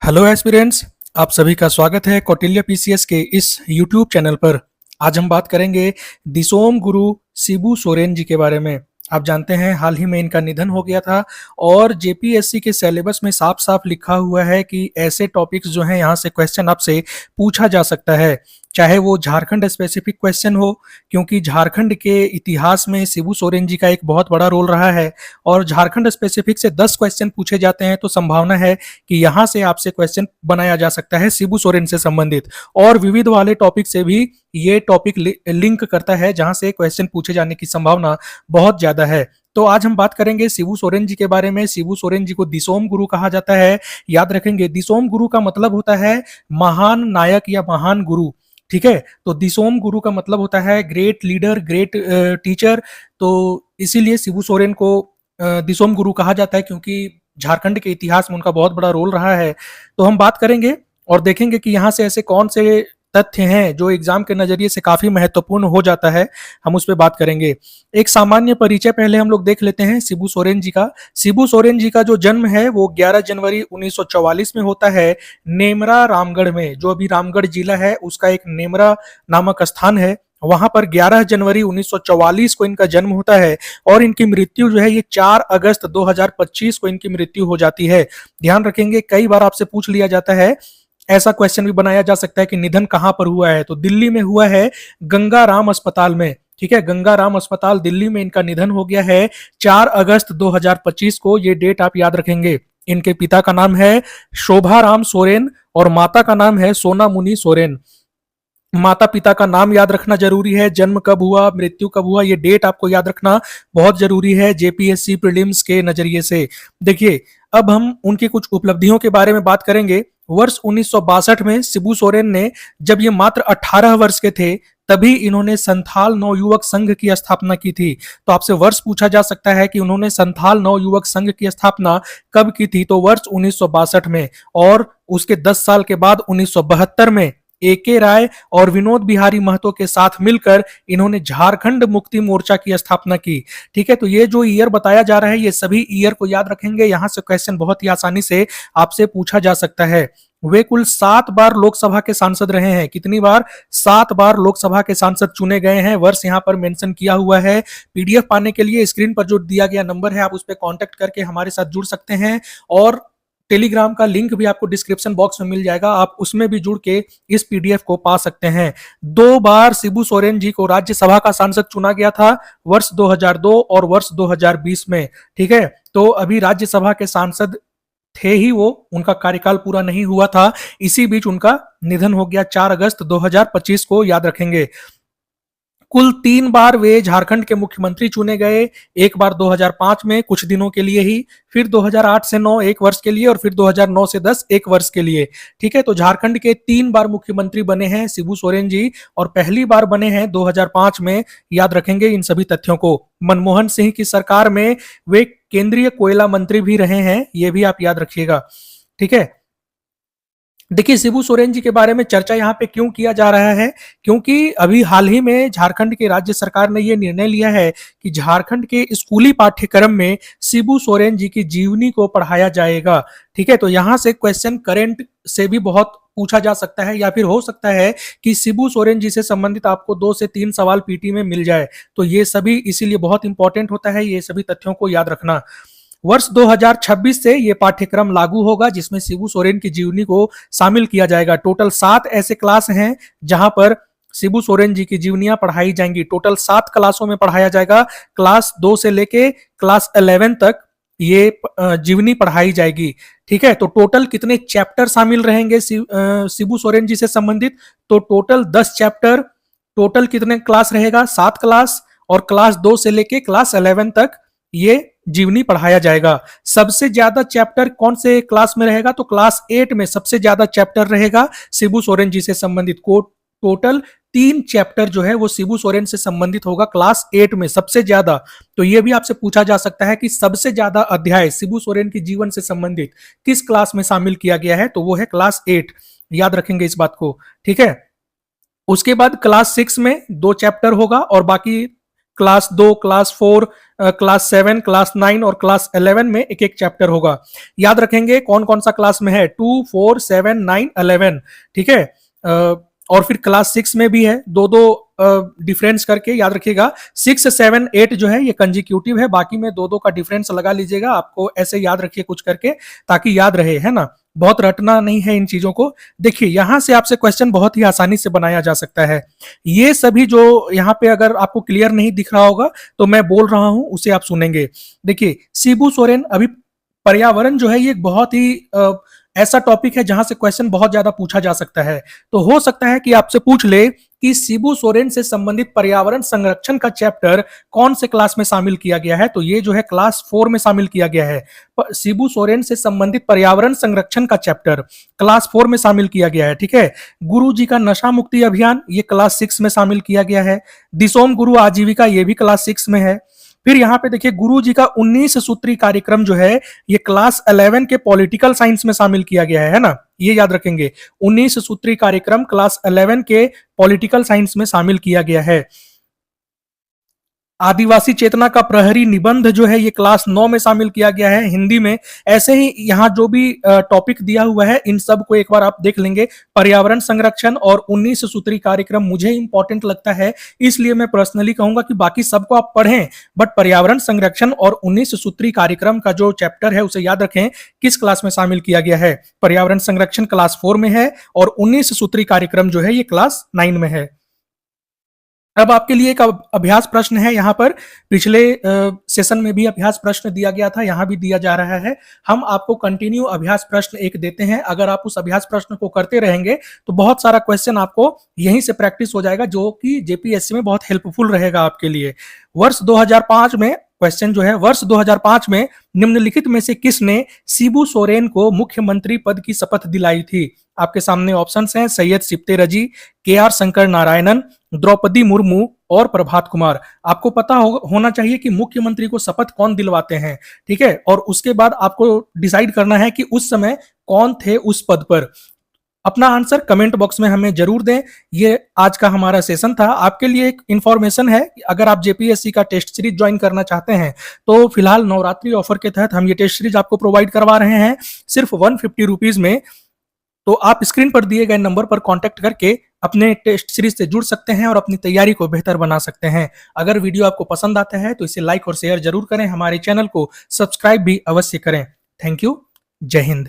Hello aspirants. आप सभी का स्वागत है कौटिल्य पीसीएस के इस यूट्यूब चैनल पर। आज हम बात करेंगे दिसोम गुरु शिबू सोरेन जी के बारे में। आप जानते हैं हाल ही में इनका निधन हो गया था और जेपीएससी के सिलेबस में साफ साफ लिखा हुआ है कि ऐसे टॉपिक्स जो हैं यहाँ से क्वेश्चन आपसे पूछा जा सकता है, चाहे वो झारखंड स्पेसिफिक क्वेश्चन हो, क्योंकि झारखंड के इतिहास में शिबू सोरेन जी का एक बहुत बड़ा रोल रहा है और झारखंड स्पेसिफिक से 10 क्वेश्चन पूछे जाते हैं तो संभावना है कि यहाँ से आपसे क्वेश्चन बनाया जा सकता है शिबू सोरेन से संबंधित। और विविध वाले टॉपिक से भी ये टॉपिक लिंक करता है जहां से क्वेश्चन पूछे जाने की संभावना बहुत ज्यादा है। तो आज हम बात करेंगे शिबू सोरेन जी के बारे में। शिबू सोरेन जी को दिसोम गुरु कहा जाता है। याद रखेंगे, दिसोम गुरु का मतलब होता है महान नायक या महान गुरु। ठीक है, तो दिसोम गुरु का मतलब होता है ग्रेट लीडर, ग्रेट टीचर। तो इसीलिए शिबू सोरेन को दिसोम गुरु कहा जाता है, क्योंकि झारखंड के इतिहास में उनका बहुत बड़ा रोल रहा है। तो हम बात करेंगे और देखेंगे कि यहाँ से ऐसे कौन से तथ्य हैं जो एग्जाम के नजरिए से काफी महत्वपूर्ण हो जाता है, हम उस पर बात करेंगे। एक सामान्य परिचय पहले हम लोग देख लेते हैं शिबू सोरेन जी का। शिबू सोरेन जी का जो जन्म है वो 11 जनवरी 1944 में होता है, नेमरा रामगढ़ में। जो अभी रामगढ़ जिला है उसका एक नेमरा नामक स्थान है, वहां पर 11 जनवरी 1944 को इनका जन्म होता है और इनकी मृत्यु जो है ये 4 अगस्त 2025 को इनकी मृत्यु हो जाती है। ध्यान रखेंगे, कई बार आपसे पूछ लिया जाता है, ऐसा क्वेश्चन भी बनाया जा सकता है कि निधन कहां पर हुआ है, तो दिल्ली में हुआ है, गंगाराम अस्पताल में। ठीक है, गंगाराम अस्पताल दिल्ली में इनका निधन हो गया है 4 अगस्त 2025 को। ये डेट आप याद रखेंगे। इनके पिता का नाम है शोभा राम सोरेन और माता का नाम है सोना मुनि सोरेन। माता पिता का नाम याद रखना जरूरी है, जन्म कब हुआ, मृत्यु कब हुआ, ये डेट आपको याद रखना बहुत जरूरी है जेपीएससी प्रीलिम्स के नजरिए से। देखिए, अब हम उनकी कुछ उपलब्धियों के बारे में बात करेंगे। वर्ष 1962 में शिबू सोरेन ने, जब ये मात्र 18 वर्ष के थे, तभी इन्होंने संथाल नवयुवक संघ की स्थापना की थी। तो आपसे वर्ष पूछा जा सकता है कि उन्होंने संथाल नवयुवक संघ की स्थापना कब की थी, तो वर्ष 1962 में। और उसके 10 साल के बाद 1972 में एके राय और विनोद बिहारी महतो के साथ मिलकर इन्होंने झारखंड मुक्ति मोर्चा की स्थापना की। ठीक है, तो ये जो ईयर बताया जा रहा है ये सभी ईयर को याद रखेंगे, यहां से क्वेश्चन बहुत ही आसानी से आपसे पूछा जा सकता है। वे कुल 7 बार लोकसभा के सांसद रहे हैं। कितनी बार? 7 बार लोकसभा के सांसद चुने गए हैं। वर्ष यहां पर मेंशन किया हुआ है। पीडीएफ पाने के लिए स्क्रीन पर जो दिया गया नंबर है आप उस पर कांटेक्ट करके हमारे साथ जुड़ सकते हैं और टेलीग्राम का लिंक भी आपको डिस्क्रिप्शन बॉक्स में मिल जाएगा, आप उसमें भी जुड़ के इस पीडीएफ को पा सकते हैं। 2 बार शिबू सोरेन जी को राज्यसभा का सांसद चुना गया था, वर्ष 2002 और वर्ष 2020 में। ठीक है, तो अभी राज्यसभा के सांसद थे ही वो, उनका कार्यकाल पूरा नहीं हुआ था। इसी बीच उनका निधन हो गया 4 अगस्त 2025 को, याद रखेंगे। कुल 3 बार वे झारखंड के मुख्यमंत्री चुने गए। एक बार 2005 में कुछ दिनों के लिए ही, फिर 2008 से 9 1 वर्ष के लिए और फिर 2009 से 10 1 वर्ष के लिए। ठीक है, तो झारखंड के 3 बार मुख्यमंत्री बने हैं शिबू सोरेन जी और पहली बार बने हैं 2005 में। याद रखेंगे इन सभी तथ्यों को। मनमोहन सिंह की सरकार में वे केंद्रीय कोयला मंत्री भी रहे हैं, ये भी आप याद रखिएगा। ठीक है, देखिए शिबू सोरेन जी के बारे में चर्चा यहाँ पे क्यों किया जा रहा है, क्योंकि अभी हाल ही में झारखंड की राज्य सरकार ने ये निर्णय लिया है कि झारखंड के स्कूली पाठ्यक्रम में शिबू सोरेन जी की जीवनी को पढ़ाया जाएगा। ठीक है, तो यहाँ से क्वेश्चन करंट से भी बहुत पूछा जा सकता है, या फिर हो सकता है कि शिबू सोरेन जी से संबंधित आपको 2 से 3 सवाल पीटी में मिल जाए। तो ये सभी इसीलिए बहुत इंपॉर्टेंट होता है, ये सभी तथ्यों को याद रखना। वर्ष 2026 से ये पाठ्यक्रम लागू होगा जिसमें शिबू सोरेन की जीवनी को शामिल किया जाएगा। टोटल 7 ऐसे क्लास हैं जहां पर शिबू सोरेन जी की जीवनियां पढ़ाई जाएंगी। टोटल 7 क्लासों में पढ़ाया जाएगा। क्लास 2 से लेके क्लास 11 तक ये जीवनी पढ़ाई जाएगी। ठीक है, तो टोटल कितने चैप्टर शामिल रहेंगे शिबू सोरेन जी से संबंधित, तो टोटल 10 चैप्टर। टोटल कितने क्लास रहेगा? 7 क्लास, और क्लास 2 से लेके क्लास 11 तक ये जीवनी पढ़ाया जाएगा। सबसे ज्यादा चैप्टर कौन से क्लास में रहेगा, तो क्लास 8 में सबसे ज्यादा चैप्टर रहेगा शिबू सोरेन जी से संबंधित। को टोटल 3 चैप्टर जो है वो शिबू सोरेन से संबंधित होगा क्लास 8 में सबसे ज्यादा। तो ये भी आपसे पूछा जा सकता है कि सबसे ज्यादा अध्याय शिबू सोरेन के जीवन से संबंधित किस क्लास में शामिल किया गया है, तो वो है क्लास 8। याद रखेंगे इस बात को। ठीक है, उसके बाद क्लास 6 में 2 चैप्टर होगा और बाकी क्लास 2, क्लास 4 क्लास 7, क्लास 9 और क्लास 11 में एक एक चैप्टर होगा। याद रखेंगे कौन कौन सा क्लास में है, 2, 4, 7, 9, 11। ठीक है। और फिर क्लास 6 में भी है, दो दो डिफरेंस करके याद रखिएगा। 6, 7, 8 जो है ये कंजिक्यूटिव है, बाकी में दो दो का डिफरेंस लगा लीजिएगा। आपको ऐसे याद रखिए कुछ करके, ताकि याद रहे, है ना। बहुत रटना नहीं है इन चीजों को। देखिए यहां से आपसे क्वेश्चन बहुत ही आसानी से बनाया जा सकता है। ये सभी जो यहाँ पे अगर आपको क्लियर नहीं दिख रहा होगा तो मैं बोल रहा हूं उसे आप सुनेंगे। देखिए शिबू सोरेन, अभी पर्यावरण जो है ये बहुत ही ऐसा टॉपिक है जहां से क्वेश्चन बहुत ज्यादा पूछा जा सकता है। तो हो सकता है कि आपसे पूछ ले कि शिबू सोरेन से संबंधित पर्यावरण संरक्षण का चैप्टर कौन से क्लास में शामिल किया गया है, तो ये जो है क्लास 4 में शामिल किया गया है। शिबू सोरेन से संबंधित पर्यावरण संरक्षण का चैप्टर क्लास 4 में शामिल किया गया है। ठीक है। गुरु जी का नशा मुक्ति अभियान ये क्लास 6 में शामिल किया गया है। दिसोम गुरु आजीविका ये भी क्लास 6 में है। फिर यहाँ पे देखिए गुरु जी का 19 सूत्री कार्यक्रम जो है ये क्लास 11 के पॉलिटिकल साइंस में शामिल किया गया है ना। ये याद रखेंगे, 19 सूत्री कार्यक्रम क्लास 11 के पॉलिटिकल साइंस में शामिल किया गया है। आदिवासी चेतना का प्रहरी निबंध जो है ये क्लास 9 में शामिल किया गया है हिंदी में। ऐसे ही यहाँ जो भी टॉपिक दिया हुआ है इन सब को एक बार आप देख लेंगे। पर्यावरण संरक्षण और 19 सूत्री कार्यक्रम मुझे इंपॉर्टेंट लगता है, इसलिए मैं पर्सनली कहूंगा कि बाकी सबको आप पढ़ें, बट पर्यावरण संरक्षण और 19 सूत्री कार्यक्रम का जो चैप्टर है उसे याद रखें किस क्लास में शामिल किया गया है। पर्यावरण संरक्षण क्लास 4 में है और 19 सूत्री कार्यक्रम जो है ये क्लास 9 में है। अब आपके लिए एक अभ्यास प्रश्न है यहाँ पर। पिछले सेशन में भी अभ्यास प्रश्न दिया गया था, यहाँ भी दिया जा रहा है। हम आपको कंटिन्यू अभ्यास प्रश्न एक देते हैं। अगर आप उस अभ्यास प्रश्न को करते रहेंगे तो बहुत सारा क्वेश्चन आपको यहीं से प्रैक्टिस हो जाएगा, जो कि जेपीएससी में बहुत हेल्पफुल रहेगा आपके लिए। वर्ष 2005 में क्वेश्चन जो है, वर्ष 2005 में निम्नलिखित में से किसने शिबू सोरेन को मुख्यमंत्री पद की शपथ दिलाई थी? आपके सामने ऑप्शंस हैं, सैयद सिप्ते रजी, के.आर. शंकर नारायणन, द्रौपदी मुर्मू और प्रभात कुमार। आपको पता होना चाहिए कि मुख्यमंत्री को शपथ कौन दिलवाते हैं। ठीक है। और उसके बाद आपको डिसाइड करना है कि उस समय कौन थे उस पद पर। अपना आंसर कमेंट बॉक्स में हमें जरूर दें। ये आज का हमारा सेशन था। आपके लिए एक इंफॉर्मेशन है, अगर आप जेपीएससी का टेस्ट सीरीज ज्वाइन करना चाहते हैं तो फिलहाल नवरात्रि ऑफर के तहत हम ये टेस्ट सीरीज आपको प्रोवाइड करवा रहे हैं सिर्फ 150 रुपीज में। तो आप स्क्रीन पर दिए गए नंबर पर कांटेक्ट करके अपने टेस्ट सीरीज से जुड़ सकते हैं और अपनी तैयारी को बेहतर बना सकते हैं। अगर वीडियो आपको पसंद आता है तो इसे लाइक और शेयर जरूर करें। हमारे चैनल को सब्सक्राइब भी अवश्य करें। Thank you. जय हिंद।